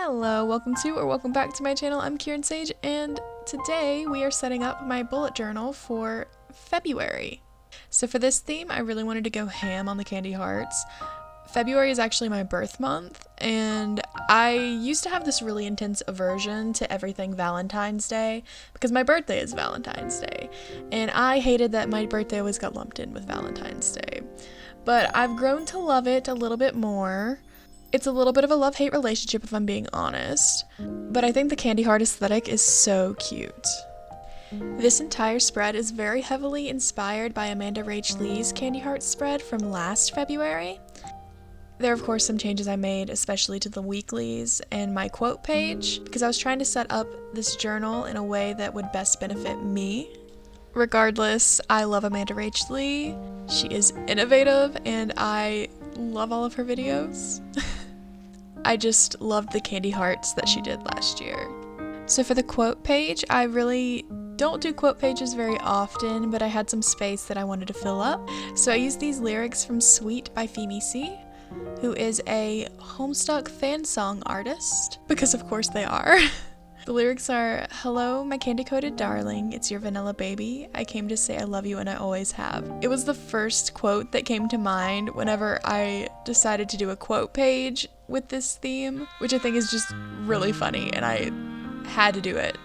Hello, welcome back to my channel. I'm Kieran Sage, and today we are setting up my bullet journal for February. So for this theme, I really wanted to go ham on the candy hearts. February is actually my birth month, and I used to have this really intense aversion to everything Valentine's Day because my birthday is Valentine's Day, and I hated that my birthday always got lumped in with Valentine's Day. But I've grown to love it a little bit more. It's a little bit of a love-hate relationship if I'm being honest, but I think the candy heart aesthetic is so cute. This entire spread is very heavily inspired by amandarachlee's candy heart spread from last February. There are of course some changes I made, especially to the weeklies and my quote page, because I was trying to set up this journal in a way that would best benefit me. Regardless, I love amandarachlee. She is innovative and I love all of her videos. I just loved the candy hearts that she did last year. So for the quote page, I really don't do quote pages very often, but I had some space that I wanted to fill up. So I used these lyrics from Sweet by Femi C, who is a Homestuck fan song artist, because of course they are. The lyrics are, "Hello, my candy-coated darling, it's your vanilla baby. I came to say I love you and I always have." It was the first quote that came to mind whenever I decided to do a quote page with this theme, which I think is just really funny, and I had to do it.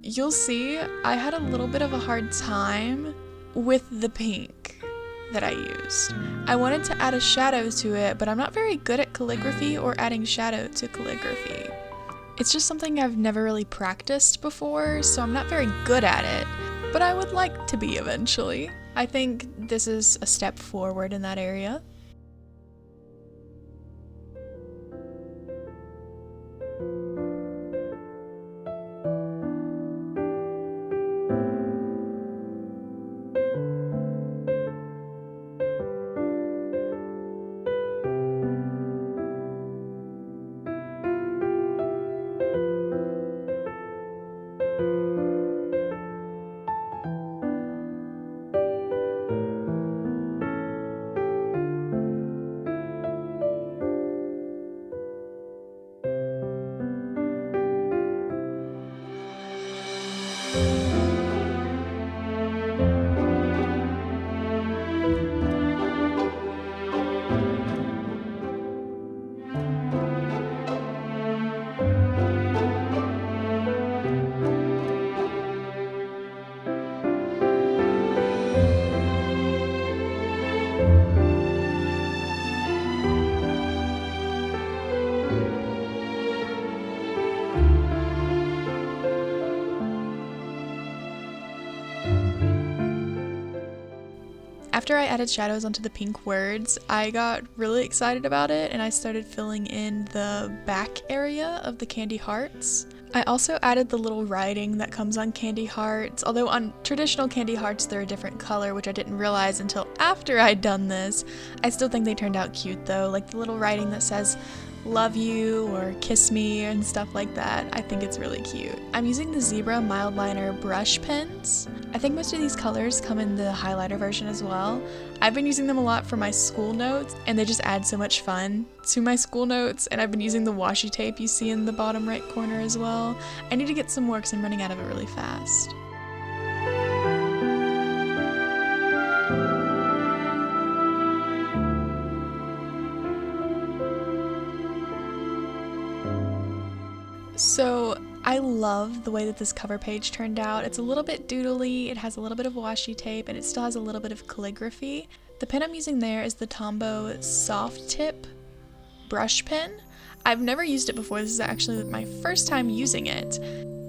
You'll see I had a little bit of a hard time with the pink that I used. I wanted to add a shadow to it, but I'm not very good at calligraphy or adding shadow to calligraphy. It's just something I've never really practiced before, so I'm not very good at it, but I would like to be eventually. I think this is a step forward in that area. After I added shadows onto the pink words, I got really excited about it and I started filling in the back area of the candy hearts. I also added the little writing that comes on candy hearts, although on traditional candy hearts they're a different color, which I didn't realize until after I'd done this. I still think they turned out cute though, like the little writing that says love you or kiss me and stuff like that. I think it's really cute. I'm using the Zebra Mildliner brush pens. I think most of these colors come in the highlighter version as well. I've been using them a lot for my school notes and they just add so much fun to my school notes, and I've been using the washi tape you see in the bottom right corner as well. I need to get some more because I'm running out of it really fast. So I love the way that this cover page turned out. It's a little bit doodly, it has a little bit of washi tape, and it still has a little bit of calligraphy. The pen I'm using there is the Tombow soft tip brush pen. I've never used it before. This is actually my first time using it,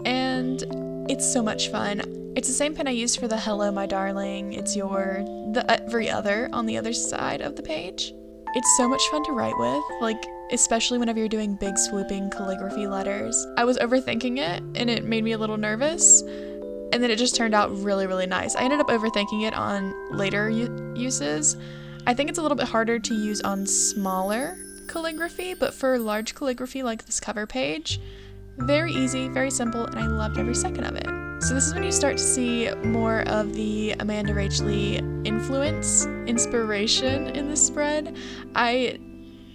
and it's so much fun. It's the same pen I used for the Hello My Darling, It's Your, the Every Other on the other side of the page. It's so much fun to write with, like especially whenever you're doing big swooping calligraphy letters. I was overthinking it and it made me a little nervous, and then it just turned out really, really nice. I ended up overthinking it on later uses. I think it's a little bit harder to use on smaller calligraphy, but for large calligraphy like this cover page, very easy, very simple, and I loved every second of it. So this is when you start to see more of the amandarachlee inspiration in this spread. I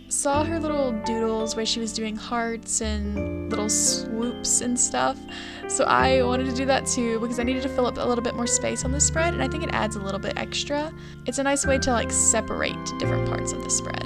saw her little doodles where she was doing hearts and little swoops and stuff, so I wanted to do that too because I needed to fill up a little bit more space on the spread, and I think it adds a little bit extra. It's a nice way to like separate different parts of the spread.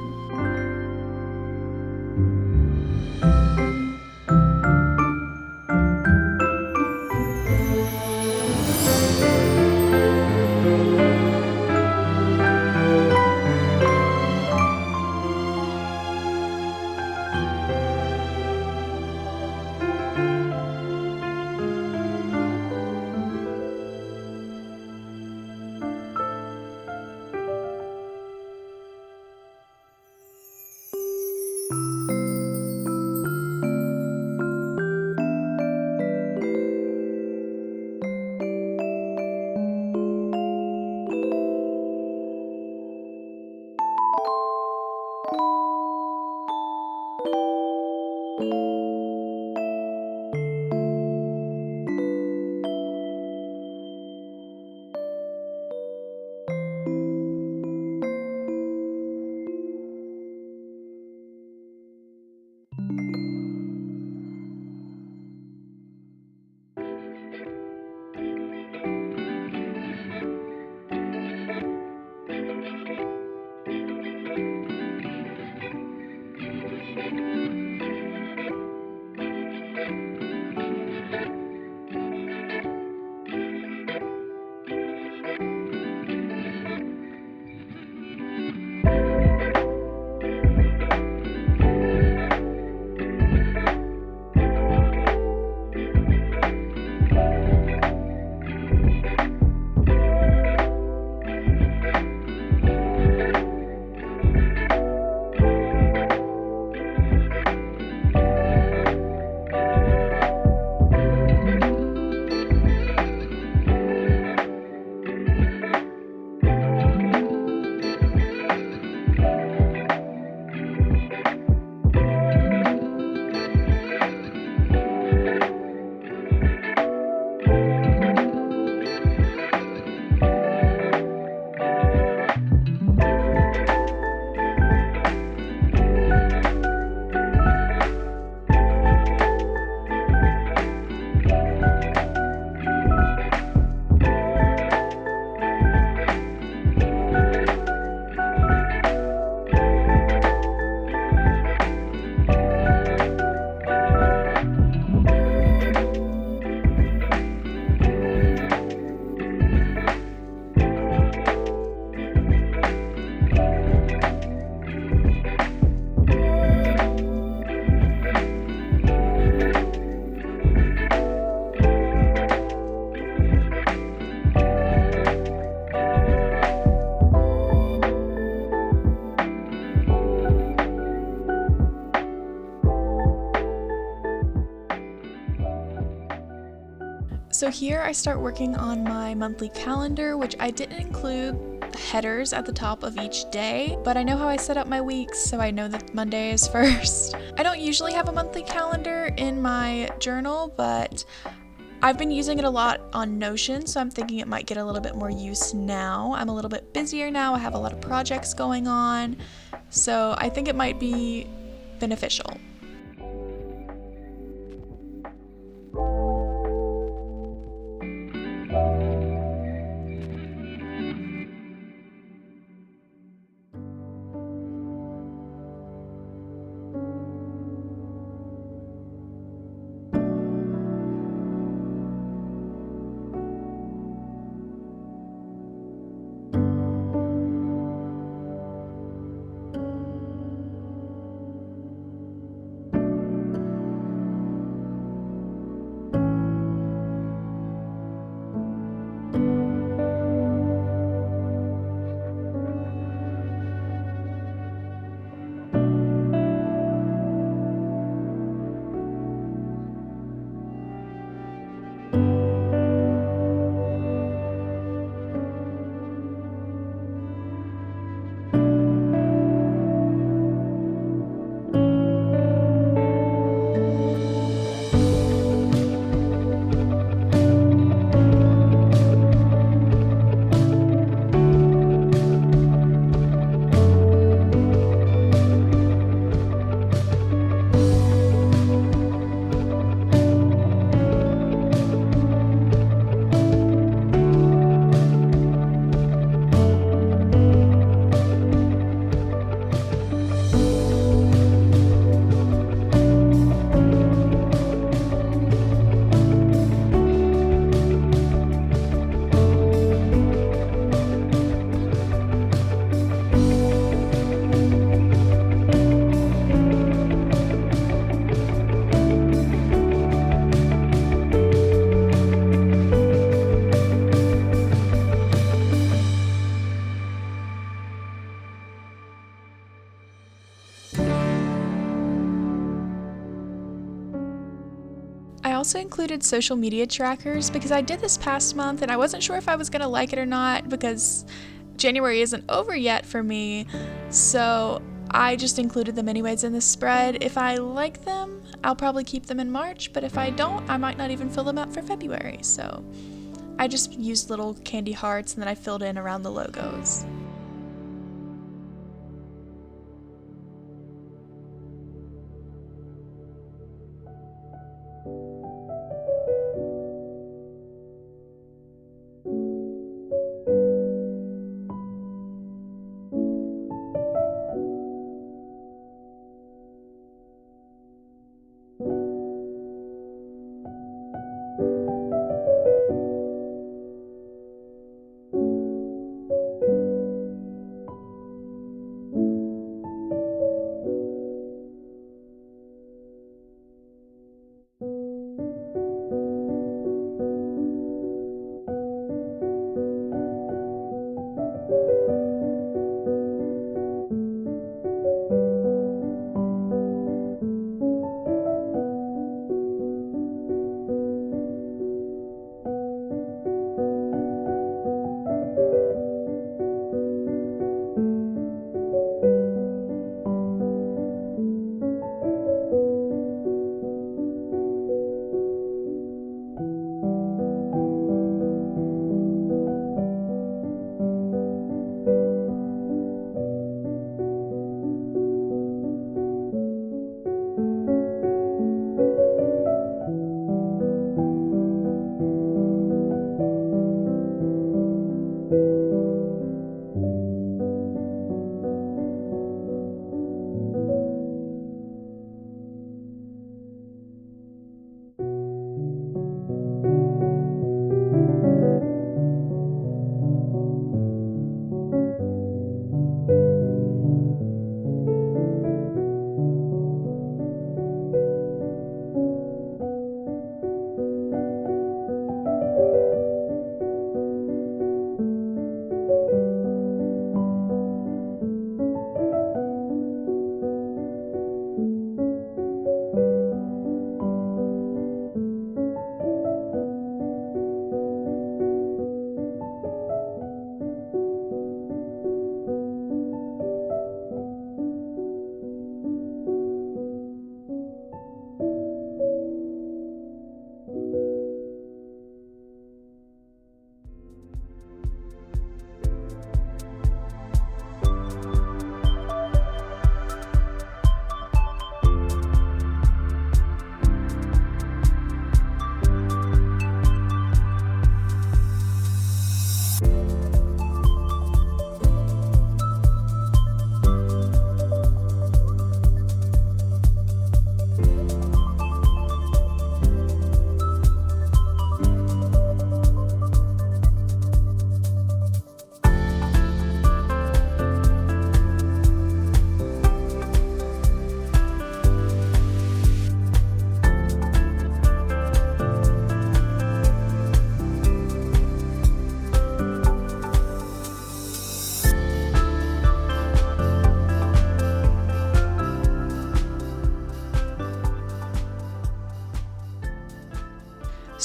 So here I start working on my monthly calendar, which I didn't include headers at the top of each day, but I know how I set up my weeks, so I know that Monday is first. I don't usually have a monthly calendar in my journal, but I've been using it a lot on Notion, so I'm thinking it might get a little bit more use now. I'm a little bit busier now, I have a lot of projects going on, so I think it might be beneficial. I also included social media trackers because I did this past month and I wasn't sure if I was going to like it or not because January isn't over yet for me, so I just included them anyways in this spread. If I like them, I'll probably keep them in March, but if I don't, I might not even fill them out for February, so I just used little candy hearts and then I filled in around the logos.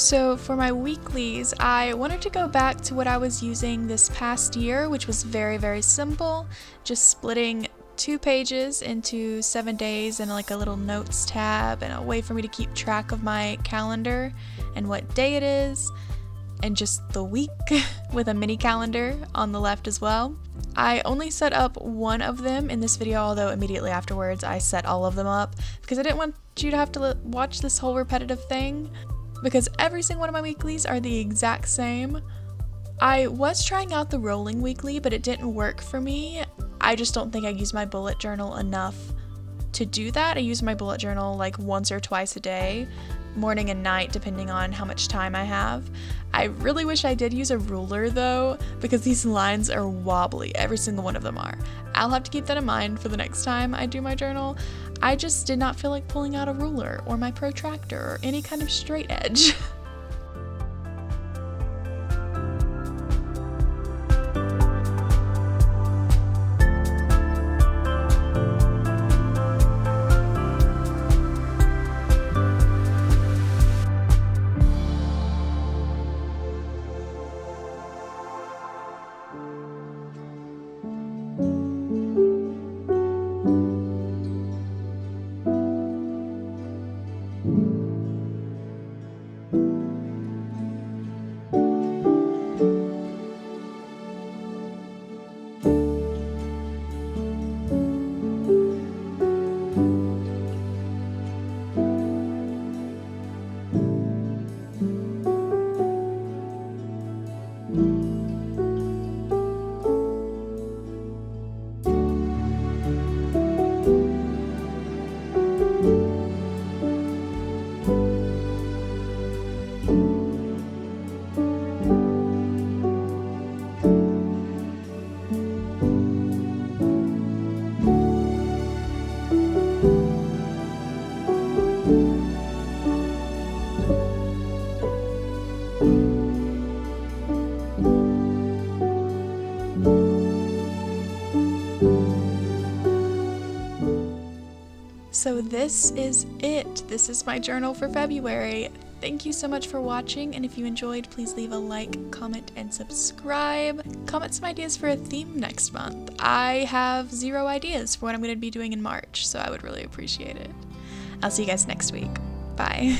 So for my weeklies, I wanted to go back to what I was using this past year, which was very, very simple, just splitting 2 pages into 7 days and like a little notes tab and a way for me to keep track of my calendar and what day it is, and just the week with a mini calendar on the left as well. I only set up one of them in this video, although immediately afterwards I set all of them up because I didn't want you to have to watch this whole repetitive thing, because every single one of my weeklies are the exact same. I was trying out the rolling weekly, but it didn't work for me. I just don't think I use my bullet journal enough to do that. I use my bullet journal like once or twice a day, morning and night, depending on how much time I have. I really wish I did use a ruler though, because these lines are wobbly. Every single one of them are. I'll have to keep that in mind for the next time I do my journal. I just did not feel like pulling out a ruler or my protractor or any kind of straight edge. So this is it. This is my journal for February. Thank you so much for watching, and if you enjoyed, please leave a like, comment, and subscribe. Comment some ideas for a theme next month. I have 0 ideas for what I'm going to be doing in March, so I would really appreciate it. I'll see you guys next week. Bye.